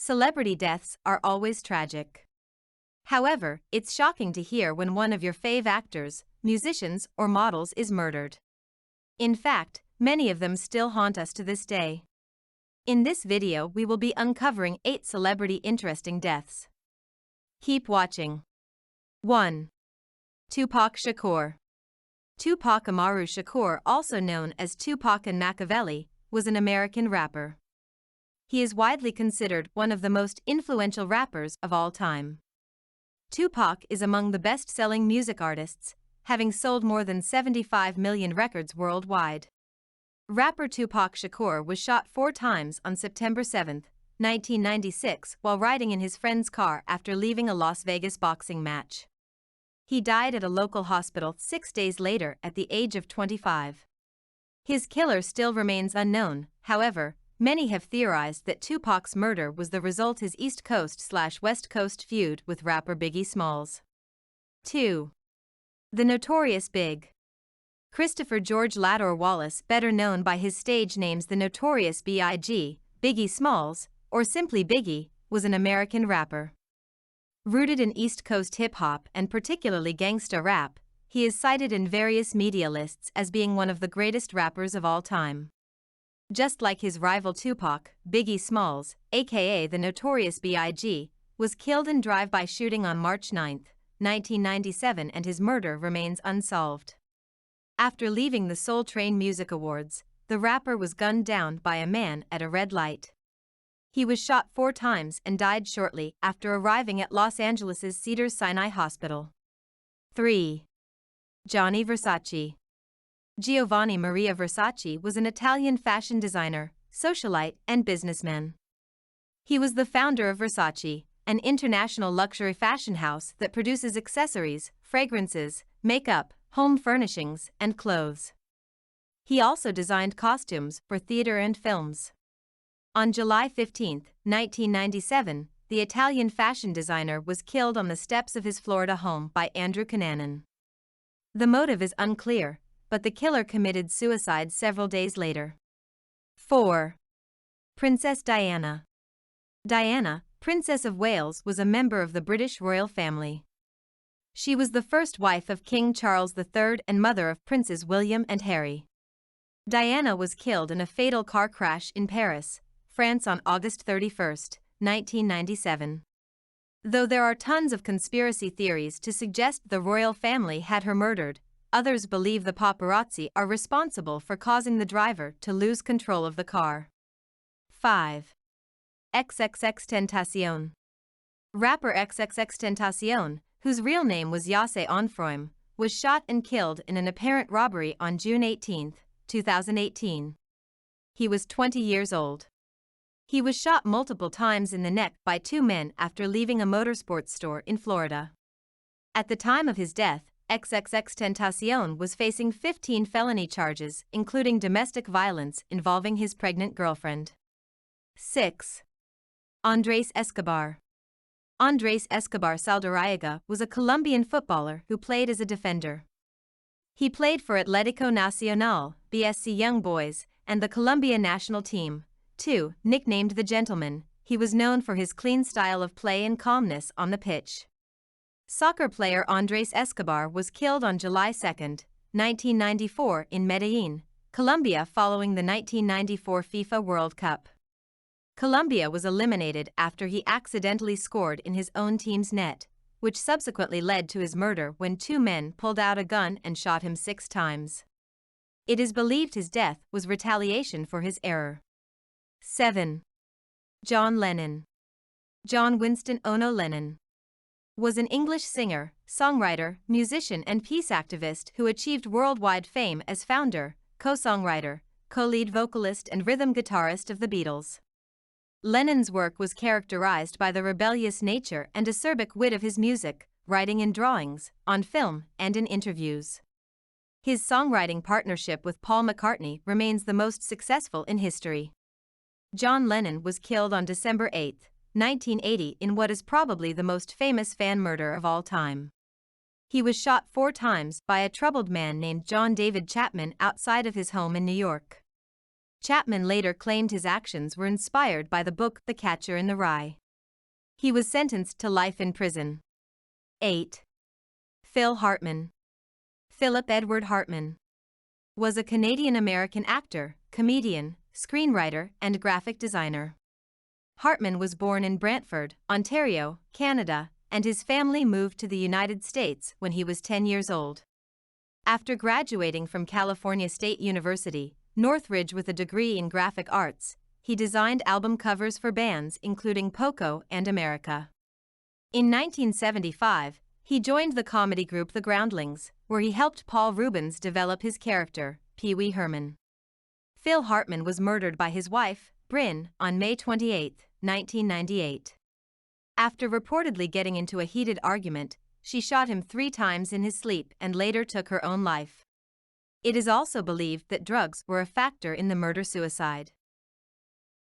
Celebrity deaths are always tragic. However, it's shocking to hear when one of your fave actors, musicians, or models is murdered. In fact, many of them still haunt us to this day. In this video, we will be uncovering 8 celebrity interesting deaths. Keep watching. 1. Tupac Shakur. Tupac Amaru Shakur, also known as Tupac and Machiavelli, was an American rapper. He is widely considered one of the most influential rappers of all time. Tupac is among the best-selling music artists, having sold more than 75 million records worldwide. Rapper Tupac Shakur was shot 4 times on September 7, 1996, while riding in his friend's car after leaving a Las Vegas boxing match. He died at a local hospital 6 days later at the age of 25. His killer still remains unknown. However, many have theorized that Tupac's murder was the result of his East Coast/West Coast feud with rapper Biggie Smalls. 2. The Notorious B.I.G. Christopher George Lador Wallace, better known by his stage names the Notorious B.I.G., Biggie Smalls, or simply Biggie, was an American rapper. Rooted in East Coast hip-hop and particularly gangsta rap, he is cited in various media lists as being one of the greatest rappers of all time. Just like his rival Tupac, Biggie Smalls, aka the Notorious B.I.G., was killed in drive-by shooting on March 9, 1997, and his murder remains unsolved. After leaving the Soul Train Music Awards, the rapper was gunned down by a man at a red light. He was shot 4 times and died shortly after arriving at Los Angeles' Cedars-Sinai Hospital. 3. Gianni Versace. Giovanni Maria Versace was an Italian fashion designer, socialite, and businessman. He was the founder of Versace, an international luxury fashion house that produces accessories, fragrances, makeup, home furnishings, and clothes. He also designed costumes for theater and films. On July 15, 1997, the Italian fashion designer was killed on the steps of his Florida home by Andrew Cunanan. The motive is unclear, but the killer committed suicide several days later. 4. Princess Diana. Diana, Princess of Wales, was a member of the British royal family. She was the first wife of King Charles III and mother of Princes William and Harry. Diana was killed in a fatal car crash in Paris, France on August 31, 1997. Though there are tons of conspiracy theories to suggest the royal family had her murdered, others believe the paparazzi are responsible for causing the driver to lose control of the car. 5. xxxTentacion. Rapper xxxTentacion, whose real name was Yasse Onfroym, was shot and killed in an apparent robbery on June 18, 2018. He was 20 years old. He was shot multiple times in the neck by 2 men after leaving a motorsports store in Florida. At the time of his death, xxxTentacion was facing 15 felony charges, including domestic violence involving his pregnant girlfriend. 6. Andrés Escobar. Andrés Escobar Saldarriaga was a Colombian footballer who played as a defender. He played for Atlético Nacional, BSC Young Boys, and the Colombia national team, too. Nicknamed the Gentleman, he was known for his clean style of play and calmness on the pitch. Soccer player Andrés Escobar was killed on July 2, 1994 in Medellin, Colombia following the 1994 FIFA World Cup. Colombia was eliminated after he accidentally scored in his own team's net, which subsequently led to his murder when 2 men pulled out a gun and shot him 6 times. It is believed his death was retaliation for his error. 7. John Lenon. John Winston Ono Lennon was an English singer, songwriter, musician, and peace activist who achieved worldwide fame as founder, co-songwriter, co-lead vocalist, and rhythm guitarist of the Beatles. Lennon's work was characterized by the rebellious nature and acerbic wit of his music, writing in drawings, on film, and in interviews. His songwriting partnership with Paul McCartney remains the most successful in history. John Lennon was killed on December 8, 1980 in what is probably the most famous fan murder of all time. He was shot 4 times by a troubled man named John David Chapman outside of his home in New York. Chapman later claimed his actions were inspired by the book The Catcher in the Rye. He was sentenced to life in prison. 8. Phil Hartman. Philip Edward Hartman was a Canadian-American actor, comedian, screenwriter, and graphic designer. Hartman was born in Brantford, Ontario, Canada, and his family moved to the United States when he was 10 years old. After graduating from California State University, Northridge with a degree in graphic arts, he designed album covers for bands including Poco and America. In 1975, he joined the comedy group The Groundlings, where he helped Paul Reubens develop his character, Pee Wee Herman. Phil Hartman was murdered by his wife, Bryn, on May 28, 1998. After reportedly getting into a heated argument, she shot him 3 times in his sleep and later took her own life. It is also believed that drugs were a factor in the murder-suicide.